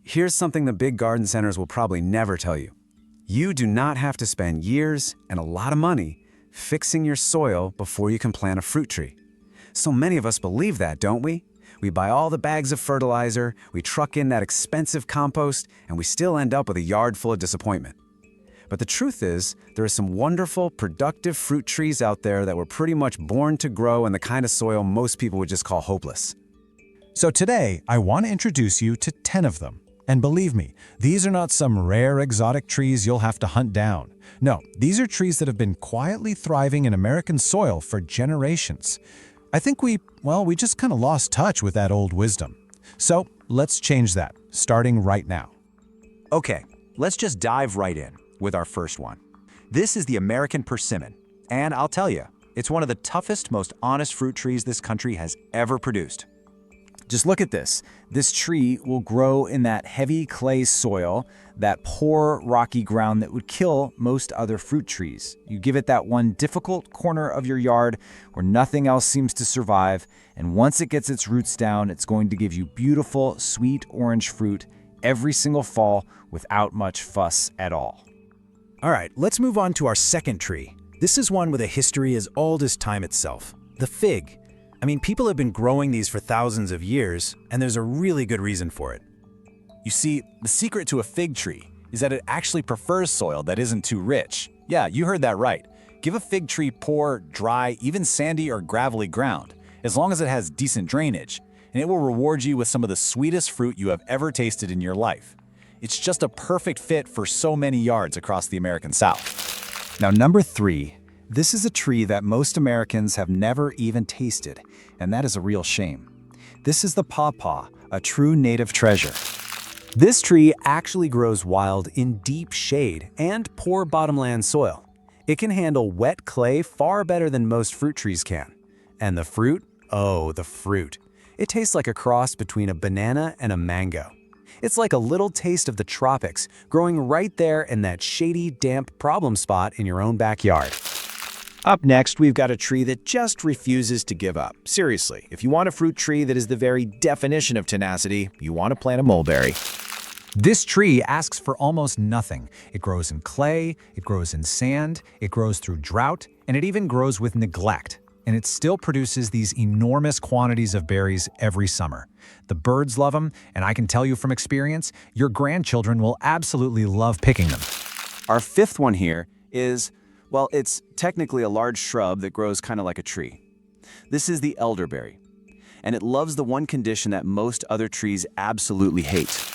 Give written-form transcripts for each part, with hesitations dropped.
Here's something the big garden centers will probably never tell you. You do not have to spend years and a lot of money fixing your soil before you can plant a fruit tree. So many of us believe that, don't we? We buy all the bags of fertilizer, we truck in that expensive compost, and we still end up with a yard full of disappointment. But the truth is, there are some wonderful, productive fruit trees out there that were pretty much born to grow in the kind of soil most people would just call hopeless. So today, I want to introduce you to 10 of them. And believe me, these are not some rare exotic trees you'll have to hunt down. No, these are trees that have been quietly thriving in American soil for generations. I think we just kind of lost touch with that old wisdom. So let's change that, starting right now. Okay, let's just dive right in with our first one. This is the American persimmon, and I'll tell you, it's one of the toughest, most honest fruit trees this country has ever produced. Just look at this. This tree will grow in that heavy clay soil, that poor rocky ground that would kill most other fruit trees. You give it that one difficult corner of your yard where nothing else seems to survive, and once it gets its roots down, it's going to give you beautiful, sweet orange fruit every single fall without much fuss at all. All right, let's move on to our second tree. This is one with a history as old as time itself, the fig. People have been growing these for thousands of years, and there's a really good reason for it. You see, the secret to a fig tree is that it actually prefers soil that isn't too rich. Yeah, you heard that right. Give a fig tree poor, dry, even sandy or gravelly ground, as long as it has decent drainage, and it will reward you with some of the sweetest fruit you have ever tasted in your life. It's just a perfect fit for so many yards across the American South. Now, number 3. This is a tree that most Americans have never even tasted, and that is a real shame. This is the pawpaw, a true native treasure. This tree actually grows wild in deep shade and poor bottomland soil. It can handle wet clay far better than most fruit trees can. And the fruit? Oh, the fruit. It tastes like a cross between a banana and a mango. It's like a little taste of the tropics, growing right there in that shady, damp problem spot in your own backyard. Up next, we've got a tree that just refuses to give up. Seriously, if you want a fruit tree that is the very definition of tenacity, you want to plant a mulberry. This tree asks for almost nothing. It grows in clay, it grows in sand, it grows through drought, and it even grows with neglect. And it still produces these enormous quantities of berries every summer. The birds love them, and I can tell you from experience, your grandchildren will absolutely love picking them. Our fifth one here is, it's technically a large shrub that grows kind of like a tree. This is the elderberry, and it loves the one condition that most other trees absolutely hate.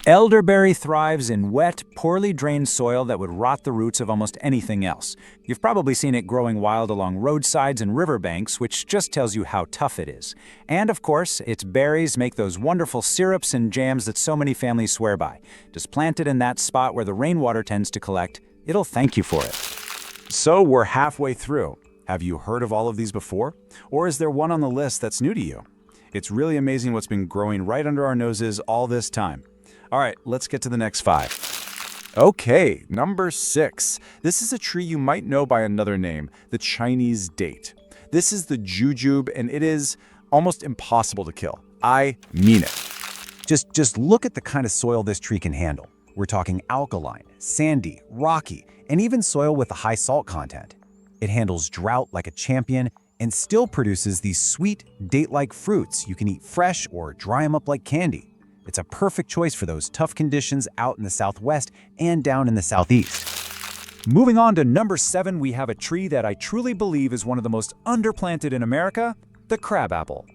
Elderberry thrives in wet, poorly drained soil that would rot the roots of almost anything else. You've probably seen it growing wild along roadsides and riverbanks, which just tells you how tough it is. And of course, its berries make those wonderful syrups and jams that so many families swear by. Just plant it in that spot where the rainwater tends to collect. It'll thank you for it. So we're halfway through. Have you heard of all of these before? Or is there one on the list that's new to you? It's really amazing what's been growing right under our noses all this time. All right, let's get to the next 5. Okay, number 6. This is a tree you might know by another name, the Chinese date. This is the jujube, and it is almost impossible to kill. I mean it. Just look at the kind of soil this tree can handle. We're talking alkaline, sandy, rocky, and even soil with a high salt content. It handles drought like a champion and still produces these sweet, date-like fruits you can eat fresh or dry them up like candy. It's a perfect choice for those tough conditions out in the Southwest and down in the Southeast. Moving on to number 7, we have a tree that I truly believe is one of the most underplanted in America, the crabapple.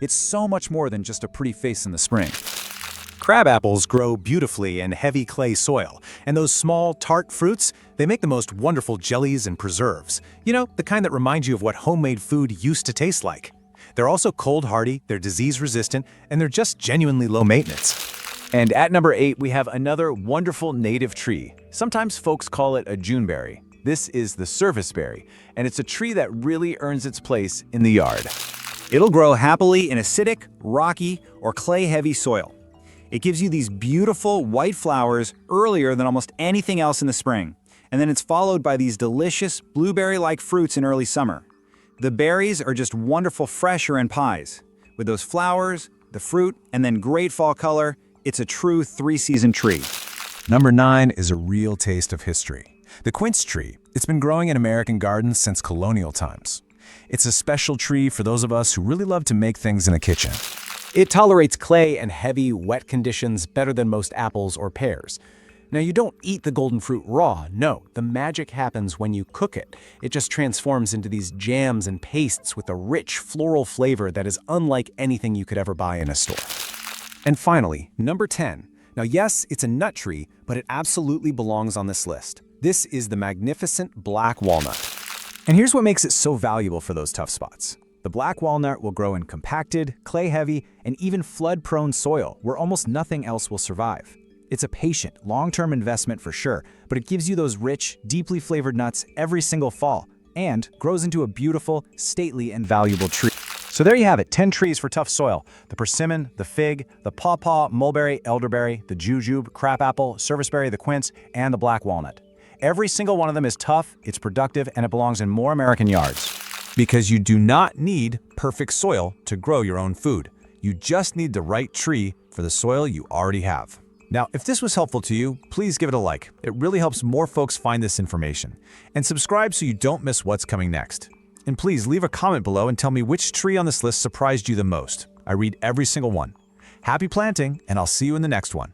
It's so much more than just a pretty face in the spring. Crabapples grow beautifully in heavy clay soil, and those small, tart fruits, they make the most wonderful jellies and preserves. The kind that remind you of what homemade food used to taste like. They're also cold-hardy, they're disease-resistant, and they're just genuinely low maintenance. And at number 8, we have another wonderful native tree. Sometimes folks call it a juneberry. This is the serviceberry, and it's a tree that really earns its place in the yard. It'll grow happily in acidic, rocky, or clay-heavy soil. It gives you these beautiful white flowers earlier than almost anything else in the spring, and then it's followed by these delicious blueberry-like fruits in early summer. The berries are just wonderful fresh or in pies. With those flowers, the fruit, and then great fall color, It's a true three-season tree. Number 9 is a real taste of history. The quince tree. It's been growing in American gardens since colonial times. It's a special tree for those of us who really love to make things in the kitchen. It tolerates clay and heavy, wet conditions better than most apples or pears. Now, you don't eat the golden fruit raw. No, the magic happens when you cook it. It just transforms into these jams and pastes with a rich floral flavor that is unlike anything you could ever buy in a store. And finally, number 10. Now yes, it's a nut tree, but it absolutely belongs on this list. This is the magnificent black walnut. And here's what makes it so valuable for those tough spots. The black walnut will grow in compacted, clay-heavy, and even flood-prone soil where almost nothing else will survive. It's a patient, long-term investment for sure, but it gives you those rich, deeply flavored nuts every single fall and grows into a beautiful, stately, and valuable tree. So there you have it, 10 trees for tough soil. The persimmon, the fig, the pawpaw, mulberry, elderberry, the jujube, crabapple, serviceberry, the quince, and the black walnut. Every single one of them is tough, it's productive, and it belongs in more American yards. Because you do not need perfect soil to grow your own food. You just need the right tree for the soil you already have. Now, if this was helpful to you, please give it a like. It really helps more folks find this information. And subscribe so you don't miss what's coming next. And please leave a comment below and tell me which tree on this list surprised you the most. I read every single one. Happy planting, and I'll see you in the next one.